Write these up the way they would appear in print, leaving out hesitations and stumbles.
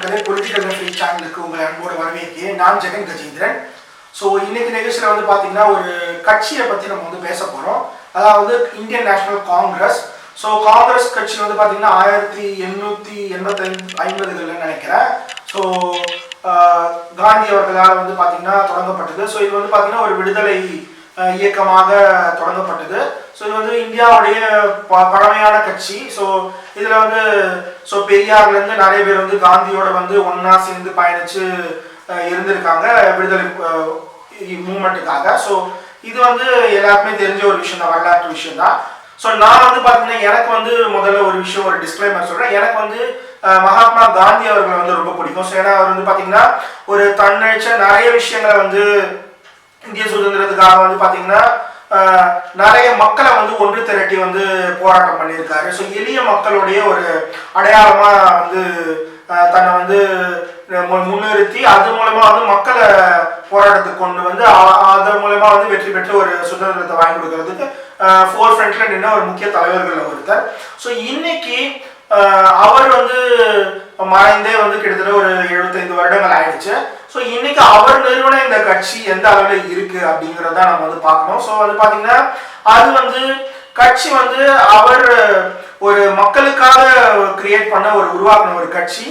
மக்களே, political referee சேனலுக்கு உங்களை அன்போடு வரவேற்கிறேன். நான் ஜெகன் கஜேந்திரன். ஸோ இன்னைக்கு நிகழ்ச்சியில் வந்து பார்த்தீங்கன்னா ஒரு கட்சியை பற்றி நம்ம வந்து பேச போகிறோம். அதாவது Indian national Congress. So Congress கட்சி வந்து பார்த்தீங்கன்னா 1850 நினைக்கிறேன். ஸோ காந்தி அவர்களால் வந்து பார்த்தீங்கன்னா தொடங்கப்பட்டது. ஸோ இது வந்து பார்த்தீங்கன்னா ஒரு விடுதலை இயக்கமாக தொடங்கப்பட்டது. ஸோ இது வந்து இந்தியாவுடைய பழமையான கட்சி. ஸோ இதில் வந்து பெரியார்லேருந்து நிறைய பேர் வந்து காந்தியோட வந்து ஒன்றா சேர்ந்து பயணித்து இருந்திருக்காங்க விடுதலை மூமெண்ட்டுக்காக. ஸோ இது வந்து எல்லாருக்குமே தெரிஞ்ச ஒரு விஷயம் தான், வரலாற்று விஷயம் தான். ஸோ நான் வந்து பார்த்தீங்கன்னா எனக்கு வந்து முதல்ல ஒரு விஷயம், ஒரு டிஸ்க்ளைமர் சொல்கிறேன். எனக்கு வந்து மகாத்மா காந்தி அவர்களை வந்து ரொம்ப பிடிக்கும். ஸோ ஏன்னா அவர் வந்து பார்த்தீங்கன்னா ஒரு தன்னெழுச்ச நிறைய விஷயங்களை வந்து இந்திய சுதந்திரத்துக்காக வந்து பார்த்தீங்கன்னா நிறைய மக்களை வந்து ஒன்று திரட்டி வந்து போராட்டம் பண்ணியிருக்காரு. ஸோ எளிய மக்களுடைய ஒரு அடையாளமாக வந்து தன்னை வந்து முன்னிறுத்தி அது மூலமா வந்து மக்களை போராட்டத்துக்கு கொண்டு வந்து அதன் மூலமா வந்து வெற்றி பெற்று ஒரு சுதந்திரத்தை வாங்கி கொடுக்கறதுக்கு ஃபோர் ஃப்ரண்ட்ல நின்று ஒரு முக்கிய தலைவர்கள் ஒருத்தர். ஸோ இன்னைக்கு அவர் வந்து மறைந்தே வந்து கிட்டத்தட்ட ஒரு 75 வருடங்கள் ஆயிடுச்சு. ஸோ இன்னைக்கு அவர் நிறுவன இந்த கட்சி எந்த அளவில் இருக்கு அப்படிங்கிறத நம்ம வந்து பார்க்கணும். ஸோ வந்து பார்த்தீங்கன்னா அது வந்து கட்சி வந்து அவர் ஒரு மக்களுக்காக கிரியேட் பண்ண உருவாக்கின ஒரு கட்சி.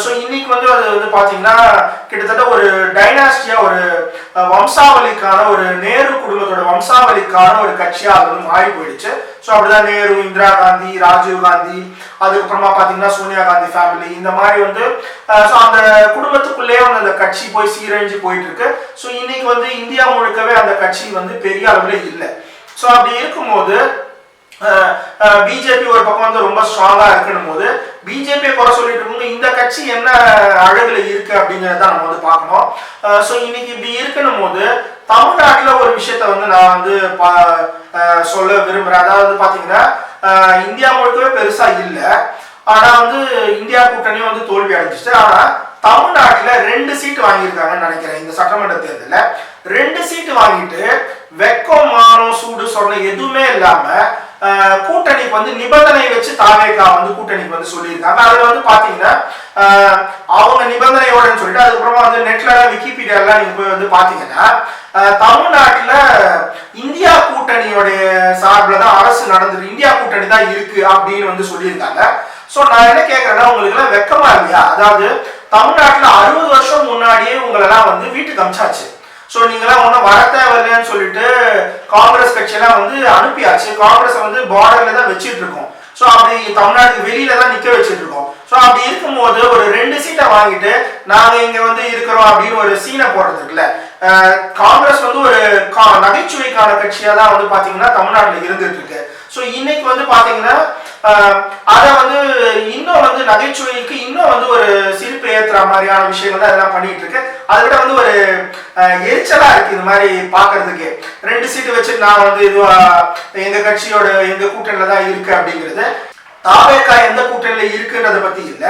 ஸோ இன்னைக்கு வந்து அது வந்து பார்த்தீங்கன்னா கிட்டத்தட்ட ஒரு டைனாஸ்டியா, ஒரு வம்சாவளிக்கான, ஒரு நேரு குடும்பத்தோட வம்சாவளிக்கான ஒரு கட்சியாக அது வந்து மாறி போயிடுச்சு. ஸோ அப்படிதான் நேரு, இந்திரா காந்தி, ராஜீவ் காந்தி, அதுக்கப்புறமா பார்த்தீங்கன்னா சோனியா காந்தி ஃபேமிலி, இந்த மாதிரி வந்து ஸோ அந்த குடும்பத்துக்குள்ளேயே வந்து அந்த கட்சி போய் சீரழிஞ்சு போயிட்டு இருக்கு. ஸோ இன்னைக்கு வந்து இந்தியா முழுக்கவே அந்த கட்சி வந்து பெரிய அளவில் இல்லை. ஸோ அப்படி இருக்கும்போது பிஜேபி ஒரு பக்கம் வந்து ரொம்ப ஸ்ட்ராங்கா இருக்கணும் போது பிஜேபியை குறை சொல்லிட்டு இருக்கவங்க இந்த கட்சி என்ன அழகுல இருக்கு அப்படிங்கிறத நம்ம வந்து பார்க்கணும். ஸோ இன்னைக்கு இப்படி இருக்கணும் போது தமிழ்நாட்டில் ஒரு விஷயத்த வந்து நான் வந்து சொல்ல விரும்புறேன். அதாவது பார்த்தீங்கன்னா இந்தியா முழுக்கவே பெருசா இல்லை, ஆனா வந்து இந்தியா கூட்டணியும் வந்து தோல்வி அடைஞ்சிச்சு. ஆனா தமிழ்நாட்டில் 2 சீட்டு வாங்கியிருக்காங்கன்னு நினைக்கிறேன். இந்த சட்டமன்ற தேர்தலில் 2 சீட்டு வாங்கிட்டு வெக்கம், மானம், சூடு சொன்ன எதுவுமே இல்லாம கூட்டணிக்கு வந்து நிபந்தனை வச்சு தாவேகா வந்து கூட்டணிக்கு வந்து சொல்லியிருக்காங்க. அதுல வந்து பாத்தீங்கன்னா அவங்க நிபந்தனையோடன்னு சொல்லிட்டு அதுக்கப்புறமா வந்து நெட்ல விக்கிபீடியாலாம் நீங்க போய் வந்து பாத்தீங்கன்னா தமிழ்நாட்டுல இந்தியா கூட்டணியோடைய சார்பில் தான் அரசு நடந்துட்டு இந்தியா கூட்டணி தான் இருக்கு அப்படின்னு வந்து சொல்லியிருக்காங்க. ஸோ நான் என்ன கேட்கறேன்னா, உங்களுக்கு எல்லாம் வெக்கமா இல்லையா? அதாவது தமிழ்நாட்டுல 60 வருஷம் முன்னாடியே உங்களெல்லாம் வந்து வீட்டுக்கு அமிச்சாச்சு. ஸோ நீங்களாம் ஒன்றும் வர தேவையில்லைன்னு சொல்லிட்டு காங்கிரஸ் கட்சியெல்லாம் வந்து அனுப்பியாச்சு. காங்கிரஸை வந்து பார்டர்ல தான் வச்சுட்டு இருக்கோம். ஸோ அப்படி தமிழ்நாட்டுக்கு வெளியில தான் நிற்க வச்சுட்டு இருக்கோம். ஸோ அப்படி இருக்கும்போது ஒரு 2 சீட்டை வாங்கிட்டு நாங்கள் இங்கே வந்து இருக்கிறோம் அப்படின்னு ஒரு சீனை போடுறது இருக்குல்ல. காங்கிரஸ் வந்து ஒரு நகைச்சுவைக்கான கட்சியாக தான் வந்து பார்த்தீங்கன்னா தமிழ்நாட்டில் இருந்துட்டு இருக்கு. ஸோ இன்னைக்கு வந்து பார்த்தீங்கன்னா அதை வந்து இன்னும் வந்து நகைச்சுவைக்கு இன்னும் வந்து ஒரு சிரிப்பு ஏற்றுற மாதிரியான விஷயங்கள் தான் இதெல்லாம் பண்ணிட்டு இருக்கு. அதை விட வந்து ஒரு எரிச்சலா இருக்கு இது மாதிரி பாக்குறதுக்கு. 2 சீட்டு வச்சு நான் வந்து இதுவா எங்க கட்சியோட எங்க கூட்டணியில தான் இருக்கு அப்படிங்கிறது. தாவேகா எந்த கூட்டணியில இருக்குன்றதை பத்தி இல்ல,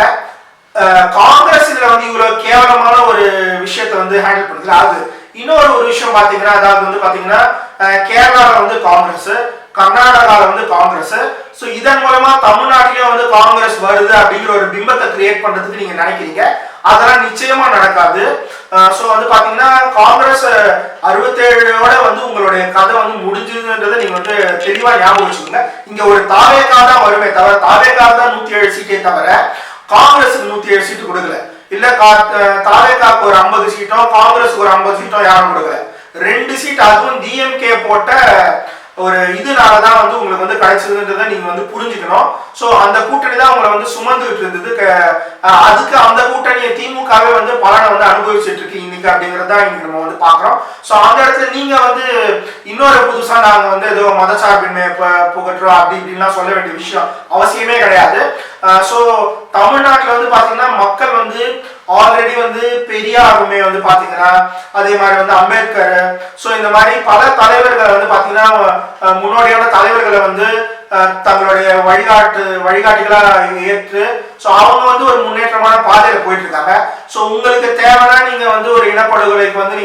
காங்கிரஸ் இதுல வந்து இவ்வளவு கேவலமான ஒரு விஷயத்த வந்து ஹேண்டில் பண்ணுது. அது இன்னொரு ஒரு விஷயம் பாத்தீங்கன்னா, அதாவது வந்து பாத்தீங்கன்னா கேரளால வந்து காங்கிரஸ், கர்நாடகால வந்து காங்கிரஸ். ஸோ இதன் மூலமா தமிழ்நாட்டிலேயே வந்து காங்கிரஸ் வருது அப்படிங்கிற ஒரு பிம்பத்தை கிரியேட் பண்றதுக்கு நீங்க நினைக்கிறீங்க. அதெல்லாம் நிச்சயமா நடக்காது. ஸோ வந்து பாத்தீங்கன்னா காங்கிரஸ் 67ஓட வந்து உங்களுடைய கதை வந்து முடிஞ்சதுன்றதை நீங்க வந்து தெளிவா ஞாபகம் வச்சுக்கோங்க. இங்க ஒரு தாவேகா தான் வருமே தவிர, தாவேகா தான் 107 சீட்டே தவிர காங்கிரஸுக்கு 107 சீட்டு கொடுக்கல. இல்ல தாவேகாக்கு ஒரு 50 சீட்டோ காங்கிரஸுக்கு ஒரு 50 சீட்டோ யாரும் கொடுக்கல. 2 சீட், அதுவும் டிஎம்கே போட்ட ஒரு இதனாலதான் வந்து உங்களுக்கு வந்து கிடைச்சதுன்றதை நீங்க வந்து புரிஞ்சுக்கணும். ஸோ அந்த கூட்டணி தான் உங்களை வந்து சுமந்துகிட்டு இருந்தது. அதுக்கு அந்த கூட்டணியை திமுகவே வந்து பலனை வந்து அனுபவிச்சுட்டு இருக்கு இன்னைக்கு அப்படிங்கறத இன்னைக்கு நம்ம வந்து பாக்குறோம். ஸோ அந்த இடத்துல நீங்க வந்து இன்னொரு புதுசா நாங்க வந்து ஏதோ மதச்சார்பின்மை புகற்றோம் அப்படி இப்படின்லாம் சொல்ல வேண்டிய விஷயம் அவசியமே கிடையாது. ஸோ தமிழ்நாட்டில் வந்து பாத்தீங்கன்னா மக்கள் வந்து ஆல்ரெடி வந்து பெரியாருமே வந்து பாத்தீங்கன்னா, அதே மாதிரி வந்து அம்பேத்கர், ஸோ இந்த மாதிரி பல தலைவர்களை வந்து பாத்தீங்கன்னா முன்னோடியான தலைவர்களை வந்து தங்களுடைய வழிகாட்டிகளா ஏற்று ஸோ அவங்க வந்து ஒரு முன்னேற்றமான பாதையில போயிட்டு இருக்காங்க. ஸோ உங்களுக்கு தேவைன்னா நீங்க வந்து ஒரு இனப்படுகொலைக்கு வந்து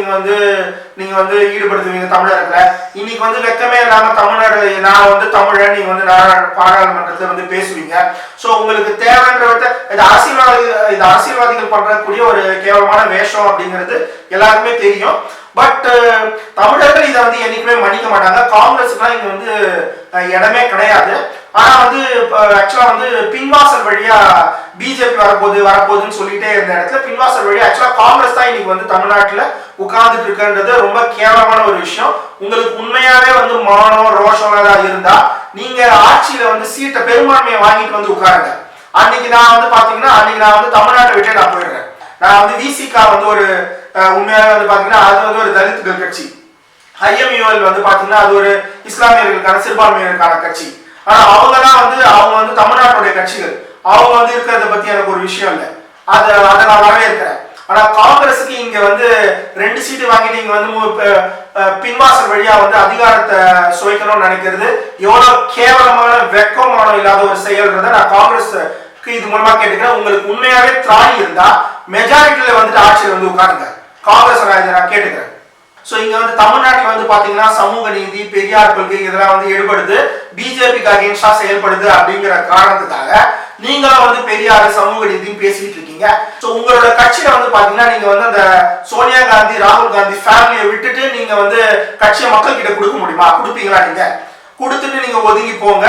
நீங்க வந்து ஈடுபடுத்துவீங்க தமிழர்களை. இன்னைக்கு வந்து வெக்கமே இல்லாம தமிழர் நான் வந்து தமிழன் நீங்க வந்து பாராளுமன்றத்துல வந்து பேசுவீங்க. ஸோ உங்களுக்கு தேவைன்றத இது அரசியல்வாதிகள் பண்றக்கூடிய ஒரு கேவலமான வேஷம் அப்படிங்கிறது எல்லாருக்குமே தெரியும். பட் தமிழர்கள் இதை வந்து என்னைக்குமே மன்னிக்க மாட்டாங்க. காங்கிரஸுக்குலாம் இங்க வந்து இடமே கிடையாது. ஆனா வந்து ஆக்சுவலா வந்து பின்வாசல் வழியா பிஜேபி வரப்போகுதுன்னு சொல்லிட்டே இருந்த இடத்துல பின்வாசல் வழியா ஆக்சுவலா காங்கிரஸ் தான் இன்னைக்கு வந்து தமிழ்நாட்டுல உட்கார்ந்துட்டு இருக்குன்றது ரொம்ப கேவலமான ஒரு விஷயம். உங்களுக்கு உண்மையாவே வந்து மானம் ரோஷம் இருந்தா நீங்க ஆட்சியில வந்து சீட்டை பெரும்பான்மையை வாங்கிட்டு வந்து உட்காருங்க. அன்னைக்கு நான் வந்து பாத்தீங்கன்னா நான் வந்து தமிழ்நாட்டை விட்டே நான் போயிடுறேன். நான் வந்து விசிகா வந்து ஒரு உண்மையாக வந்து பாத்தீங்கன்னா அது வந்து ஒரு தலித்துகள் கட்சி. ஐஎம்யூஎல் வந்து பாத்தீங்கன்னா அது ஒரு இஸ்லாமியர்களுக்கான சிறுபான்மையினருக்கான கட்சி. ஆனா அவங்க வந்து தமிழ்நாட்டுடைய கட்சிகள். அவங்க வந்து இருக்கிறத பத்தி எனக்கு ஒரு விஷயம் இல்லை. அதை நான் வரவேற்கிறேன். ஆனா காங்கிரஸுக்கு இங்க வந்து 2 சீட்டு வாங்கிட்டு இங்க வந்து பின்வாசல் வழியா வந்து அதிகாரத்தை சுவைக்கணும்னு நினைக்கிறது எவ்வளவு கேவலமான வெக்கமான இல்லாத ஒரு செயல்ன்றதை நான் காங்கிரஸ் இது மூலமா கேட்டுக்கிறேன். உங்களுக்கு உண்மையாவே திராணி இருந்தா மெஜாரிட்டியில வந்துட்டு ஆட்சியில் வந்து உட்காருங்க. காங்கிரஸ் நான் கேட்டுக்கிறேன். ஸோ இங்க வந்து தமிழ்நாட்டில் வந்து பாத்தீங்கன்னா சமூக நீதி பெரியார் கொள்கை இதெல்லாம் வந்து எடுபடுது, பிஜேபிக்கு அகேன்ஸ்டா செயல்படுது அப்படிங்கிற காரணத்துக்காக நீங்களும் வந்து பெரியார் சமூக நீதியும் பேசிட்டு இருக்கீங்க. ஸோ உங்களோட கட்சியில வந்து பாத்தீங்கன்னா நீங்க வந்து அந்த சோனியா காந்தி ராகுல் காந்தி ஃபேமிலியை விட்டுட்டு நீங்க வந்து கட்சியை மக்கள் கிட்ட கொடுக்க முடியுமா? கொடுப்பீங்களா? நீங்க கொடுத்துட்டு நீங்க ஒதுங்கி போங்க.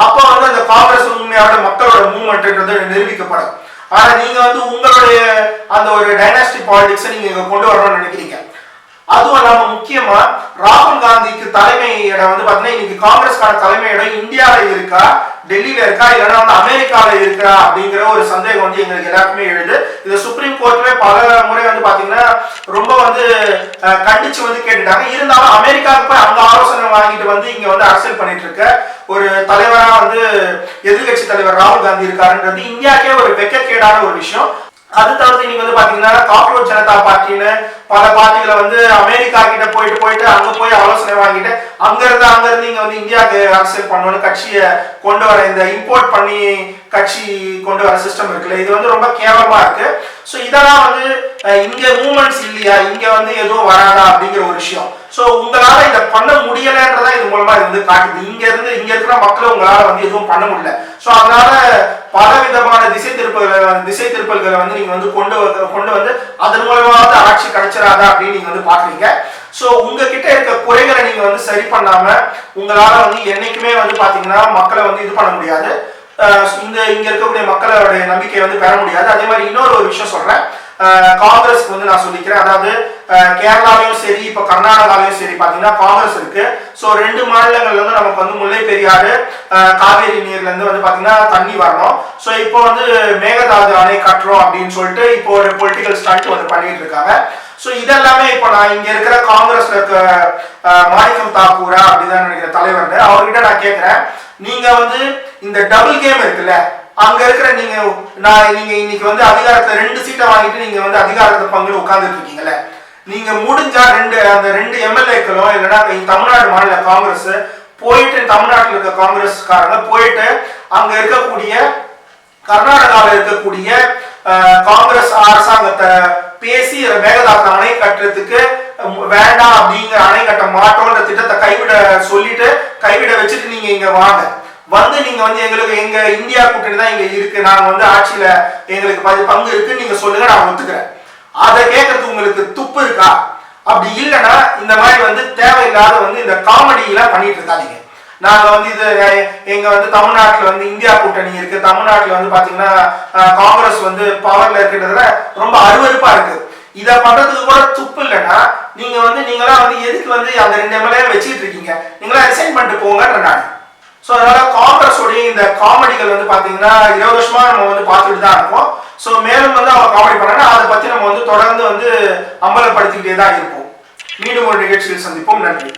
அப்ப வந்து அந்த காங்கிரஸ் உண்மையான மக்களோட மூவ்மெண்ட்ன்றது நிரூபிக்கப்படும். ஆனா நீங்க வந்து உங்களுடைய அந்த ஒரு டைனாஸ்டி பாலிடிக்ஸை நீங்க கொண்டு வரணும்னு நினைக்கிறீங்க. அதுவும் இல்லாம முக்கியமா ராகுல் காந்திக்கு தலைமை இடம் வந்து பாத்தீங்கன்னா இன்னைக்கு காங்கிரஸ்கான தலைமை இடம் இந்தியாவில இருக்கா, டெல்லியில இருக்கா, இல்லைன்னா வந்து அமெரிக்காவில இருக்கா அப்படிங்கிற ஒரு சந்தேகம் வந்து எங்களுக்கு எல்லாருக்குமே எழுது. இது சுப்ரீம் கோர்ட்ல பல முறை வந்து பாத்தீங்கன்னா ரொம்ப வந்து கண்டிச்சு வந்து கேட்டுட்டாங்க. இருந்தாலும் அமெரிக்காவுக்கு போய் அங்க ஆலோசனை வாங்கிட்டு வந்து இங்க வந்து அரசியல் பண்ணிட்டு இருக்க ஒரு தலைவரா வந்து எதிர்கட்சி தலைவர் ராகுல் காந்தி இருக்காருன்றது இந்தியாக்கே ஒரு வெக்கக்கேடான ஒரு விஷயம். அது தவிர்த்து நீங்க வந்து பாத்தீங்கன்னா காக்ரோச் ஜனதா பார்ட்டின்னு பல பார்ட்டிகளை வந்து அமெரிக்கா கிட்ட போயிட்டு அங்க போய் ஆலோசனை வாங்கிட்டு அங்க இருந்து இங்க வந்து இந்தியாவுக்கு அரசியல் பண்ணணும்னு கட்சியை கொண்டு வர இந்த இம்போர்ட் பண்ணி கட்சி கொண்டு வர சிஸ்டம் இருக்குல்ல, இது வந்து ரொம்ப கேவலமா இருக்கு. ஸோ இதெல்லாம் வந்து இங்க மூவ்மெண்ட்ஸ் இல்லையா, இங்க வந்து எதுவும் வராதா அப்படிங்கிற ஒரு விஷயம். ஸோ உங்களால இதை பண்ண முடியலன்றதா இது மூலமா இது வந்து காட்டுது. இங்க இருக்கிற மக்களை உங்களால வந்து எதுவும் பண்ண முடியல. ஸோ அதனால பல விதமான திசை திருப்பல்களை வந்து நீங்க வந்து கொண்டு வந்து அதன் மூலமாக ஆட்சி கிடைச்சிடாதா அப்படின்னு நீங்க வந்து பாக்குறீங்க. ஸோ உங்ககிட்ட இருக்க குறைகளை நீங்க வந்து சரி பண்ணாம உங்களால வந்து என்னைக்குமே வந்து பாத்தீங்கன்னா மக்களை வந்து இது பண்ண முடியாது. இங்க இருக்கக்கூடிய மக்களுடைய நம்பிக்கையை வந்து பெற முடியாது. அதே மாதிரி இன்னொரு ஒரு விஷயம் சொல்றேன், காங்கிரஸ்க்கு வந்து நான் சொல்லிக்கிறேன். அதாவது கேரளாலையும் சரி இப்ப கர்நாடகாலையும் சரி பாத்தீங்கன்னா காங்கிரஸ் இருக்கு. ஸோ 2 மாநிலங்கள்ல இருந்து நமக்கு வந்து முல்லை பெரியாறு காவேரி நீர்ல இருந்து வந்து பாத்தீங்கன்னா தண்ணி வரணும். ஸோ இப்போ வந்து மேகதாது அணை கட்டுறோம் அப்படின்னு சொல்லிட்டு இப்போ ஒரு பொலிட்டிக்கல் ஸ்டண்ட் வந்து பண்ணிட்டு இருக்காங்க. ஸோ இதெல்லாமே இப்போ நான் இங்க இருக்கிற காங்கிரஸ்ல இருக்க மாணிக்கம் தாக்கூரா அப்படிதான் நினைக்கிற தலைவர் அவர்கிட்ட நான் கேட்கிறேன், நீங்க வந்து இந்த டபுள் கேம் இருக்குல்ல, அங்க இருக்கிற நீங்க இன்னைக்கு வந்து அதிகாரத்தை 2 சீட்டை வாங்கிட்டு நீங்க வந்து அதிகாரத்தை பங்குல உட்கார்ந்துட்டு இருக்கீங்கல்ல, நீங்க முடிஞ்சா அந்த 2 எம்எல்ஏக்களும் இல்லைன்னா தமிழ்நாடு மாநில காங்கிரஸ் போயிட்டு தமிழ்நாட்டில் இருக்க காங்கிரஸ்காரங்க போயிட்டு அங்க இருக்கக்கூடிய கர்நாடகாவில் இருக்கக்கூடிய காங்கிரஸ் அரசாங்கத்தை பேசி மேகதாது அணை கட்டுறதுக்கு வேண்டாம் அப்படிங்கிற அணை கட்ட மாட்டோன்ற திட்டத்தை கைவிட வச்சுட்டு நீங்க இங்க வந்து நீங்க வந்து எங்களுக்கு எங்க இந்தியா கூட்டணி தான் இங்க இருக்கு, நாங்க வந்து ஆட்சியில எங்களுக்கு பங்கு இருக்கு நீங்க சொல்லுங்க, நான் ஒத்துக்கிறேன். அதை கேட்கறதுக்கு உங்களுக்கு துப்பு இருக்கா? அப்படி இல்லைன்னா இந்த மாதிரி வந்து தேவையில்லாத வந்து இந்த காமெடி எல்லாம் பண்ணிட்டு இருக்காதீங்க. நாங்க வந்து இது எங்க வந்து தமிழ்நாட்டுல வந்து இந்தியா கூட்டணி இருக்கு, தமிழ்நாட்டுல வந்து பாத்தீங்கன்னா காங்கிரஸ் வந்து பவர்ல இருக்குன்றதுல ரொம்ப அருவருப்பா இருக்கு. இதை பண்றதுக்கு கூட துப்பு இல்லைன்னா நீங்களா வந்து எதுக்கு வந்து அந்த 2 எம்எல்ஏ வச்சுட்டு இருக்கீங்க, நீங்களா ரிசைன் பண்ணிட்டு போங்கன்ற நான். ஸோ அதனால காங்கிரஸோடைய இந்த காமெடிகள் வந்து பாத்தீங்கன்னா 20 வருஷமா நம்ம வந்து பார்த்துட்டு தான் இருக்கோம். ஸோ மேலும் வந்து அவங்க காமெடி பண்ணா அதை பத்தி நம்ம வந்து தொடர்ந்து வந்து அம்பலப்படுத்திக்கிட்டே தான் இருப்போம். மீண்டும் ஒரு நிகழ்ச்சியில் சந்திப்போம். நன்றி.